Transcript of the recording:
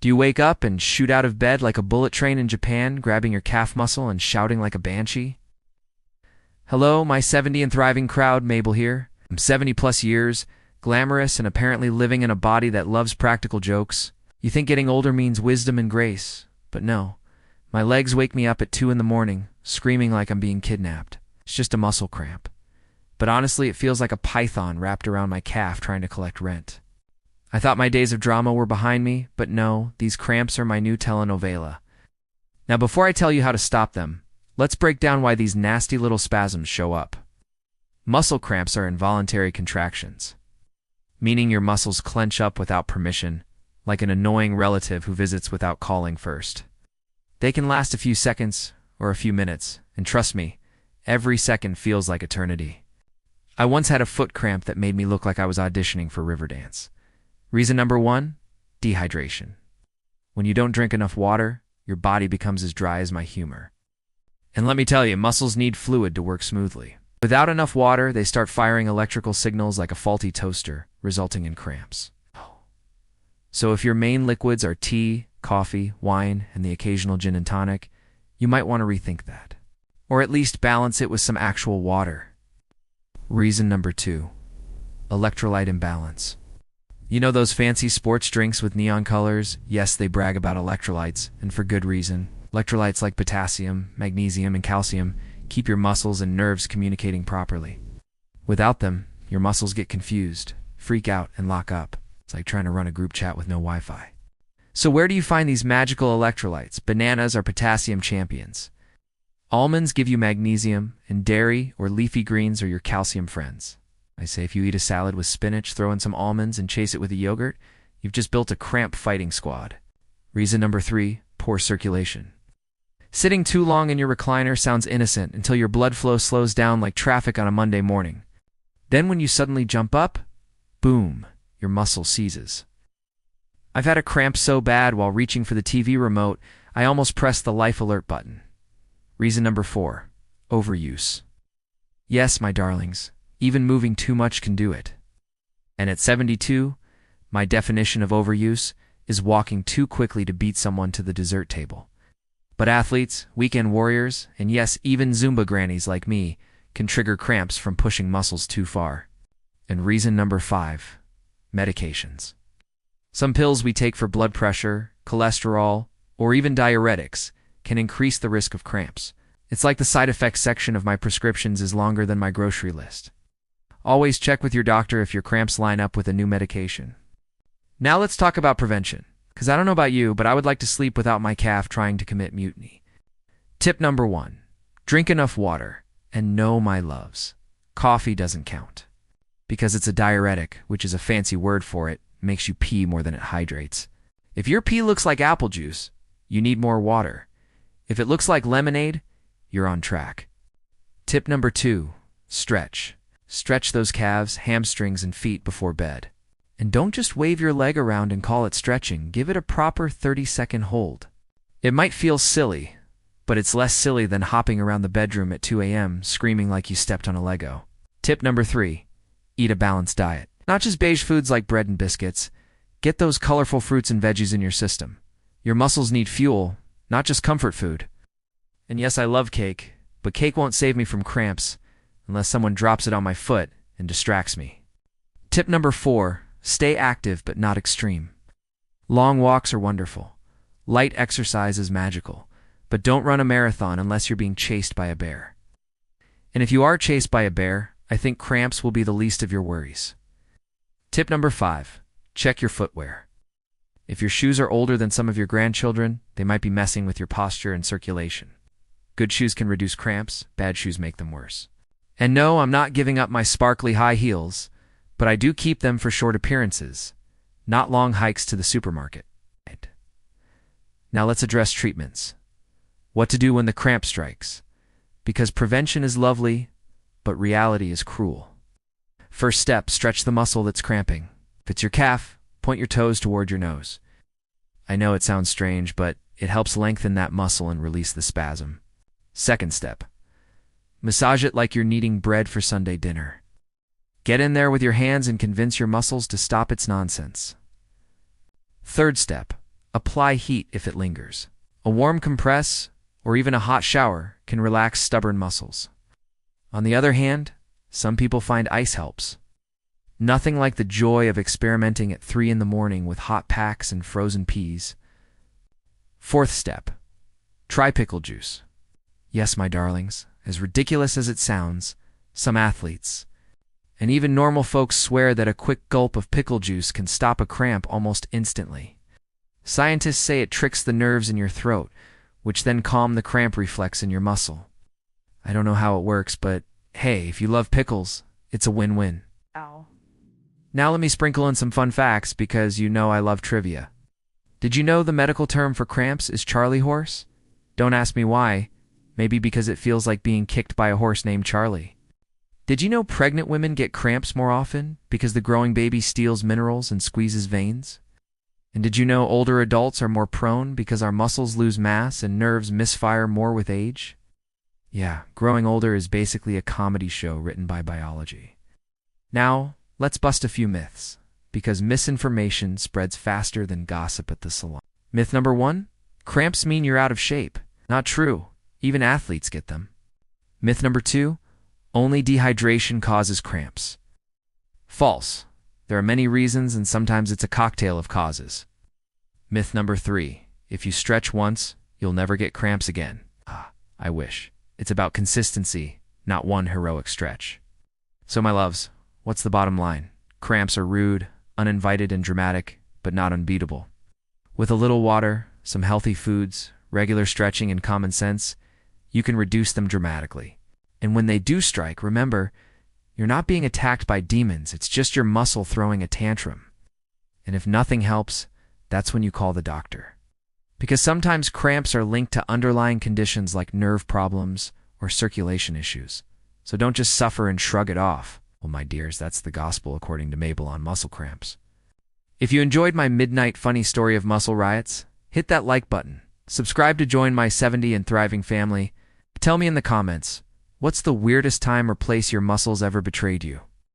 Do you wake up and shoot out of bed like a bullet train in Japan, grabbing your calf muscle and shouting like a banshee? Hello, my 70 and thriving crowd, Mabel here. I'm 70 plus years, glamorous and apparently living in a body that loves practical jokes. You think getting older means wisdom and grace, but no. My legs wake me up at 2 in the morning, screaming like I'm being kidnapped. It's just a muscle cramp. But honestly, it feels like a python wrapped around my calf trying to collect rent. I thought my days of drama were behind me, but no, these cramps are my new telenovela. Now before I tell you how to stop them, let's break down why these nasty little spasms show up. Muscle cramps are involuntary contractions, meaning your muscles clench up without permission, like an annoying relative who visits without calling first. They can last a few seconds or a few minutes, and trust me, every second feels like eternity. I once had a foot cramp that made me look like I was auditioning for Riverdance. Reason number 1, dehydration. When you don't drink enough water, your body becomes as dry as my humor. And let me tell you, muscles need fluid to work smoothly. Without enough water, they start firing electrical signals like a faulty toaster, resulting in cramps. So if your main liquids are tea, coffee, wine, and the occasional gin and tonic, you might want to rethink that. Or at least balance it with some actual water. Reason number 2, electrolyte imbalance. You know those fancy sports drinks with neon colors? Yes, they brag about electrolytes, and for good reason. Electrolytes like potassium, magnesium, and calcium keep your muscles and nerves communicating properly. Without them, your muscles get confused, freak out, and lock up. It's like trying to run a group chat with no Wi-Fi. So where do you find these magical electrolytes? Bananas are potassium champions. Almonds give you magnesium, and dairy or leafy greens are your calcium friends. I say if you eat a salad with spinach, throw in some almonds, and chase it with a yogurt, you've just built a cramp fighting squad. Reason number 3, poor circulation. Sitting too long in your recliner sounds innocent until your blood flow slows down like traffic on a Monday morning. Then when you suddenly jump up, boom, your muscle seizes. I've had a cramp so bad while reaching for the TV remote, I almost pressed the life alert button. Reason number 4, overuse. Yes, my darlings, even moving too much can do it. And at 72, my definition of overuse is walking too quickly to beat someone to the dessert table. But athletes, weekend warriors, and yes, even Zumba grannies like me can trigger cramps from pushing muscles too far. And reason number 5, medications. Some pills we take for blood pressure, cholesterol, or even diuretics can increase the risk of cramps. It's like the side effects section of my prescriptions is longer than my grocery list. Always check with your doctor if your cramps line up with a new medication. Now let's talk about prevention, because I don't know about you, but I would like to sleep without my calf trying to commit mutiny. Tip number 1, drink enough water, and no, my loves, coffee doesn't count. Because it's a diuretic, which is a fancy word for it, makes you pee more than it hydrates. If your pee looks like apple juice, you need more water. If it looks like lemonade, you're on track. Tip number 2, stretch. Stretch those calves, hamstrings, and feet before bed. And don't just wave your leg around and call it stretching. Give it a proper 30-second hold. It might feel silly, but it's less silly than hopping around the bedroom at 2 a.m. screaming like you stepped on a Lego. Tip number 3, eat a balanced diet. Not just beige foods like bread and biscuits. Get those colorful fruits and veggies in your system. Your muscles need fuel, not just comfort food. And yes, I love cake, but cake won't save me from cramps unless someone drops it on my foot and distracts me. Tip number 4, stay active but not extreme. Long walks are wonderful. Light exercise is magical. But don't run a marathon unless you're being chased by a bear. And if you are chased by a bear, I think cramps will be the least of your worries. Tip number 5, check your footwear. If your shoes are older than some of your grandchildren, they might be messing with your posture and circulation. Good shoes can reduce cramps, bad shoes make them worse. And no, I'm not giving up my sparkly high heels, but I do keep them for short appearances, not long hikes to the supermarket. Now let's address treatments. What to do when the cramp strikes. Because prevention is lovely, but reality is cruel. First step, stretch the muscle that's cramping. If it's your calf, point your toes toward your nose. I know it sounds strange, but it helps lengthen that muscle and release the spasm. Second step, massage it like you're kneading bread for Sunday dinner. Get in there with your hands and convince your muscles to stop its nonsense. Third step, apply heat if it lingers. A warm compress or even a hot shower can relax stubborn muscles. On the other hand, some people find ice helps. Nothing like the joy of experimenting at 3 in the morning with hot packs and frozen peas. Fourth step, try pickle juice. Yes, my darlings, as ridiculous as it sounds, some athletes, and even normal folks swear that a quick gulp of pickle juice can stop a cramp almost instantly. Scientists say it tricks the nerves in your throat, which then calm the cramp reflex in your muscle. I don't know how it works, but hey, if you love pickles, it's a win-win. Ow. Now let me sprinkle in some fun facts because you know I love trivia. Did you know the medical term for cramps is Charlie horse? Don't ask me why. Maybe because it feels like being kicked by a horse named Charlie. Did you know pregnant women get cramps more often because the growing baby steals minerals and squeezes veins? And did you know older adults are more prone because our muscles lose mass and nerves misfire more with age? Yeah, growing older is basically a comedy show written by biology. Now, let's bust a few myths, because misinformation spreads faster than gossip at the salon. Myth number 1, cramps mean you're out of shape. Not true. Even athletes get them. Myth number 2, only dehydration causes cramps. False. There are many reasons and sometimes it's a cocktail of causes. Myth number 3, if you stretch once, you'll never get cramps again. I wish. It's about consistency, not one heroic stretch. So my loves, what's the bottom line? Cramps are rude, uninvited and dramatic, but not unbeatable. With a little water, some healthy foods, regular stretching and common sense, you can reduce them dramatically. And when they do strike, remember, you're not being attacked by demons, it's just your muscle throwing a tantrum. And if nothing helps, that's when you call the doctor. Because sometimes cramps are linked to underlying conditions like nerve problems or circulation issues. So don't just suffer and shrug it off. Well, my dears, that's the gospel according to Mabel on muscle cramps. If you enjoyed my midnight funny story of muscle riots, hit that like button. Subscribe to join my 70 and thriving family. Tell me in the comments, what's the weirdest time or place your muscles ever betrayed you?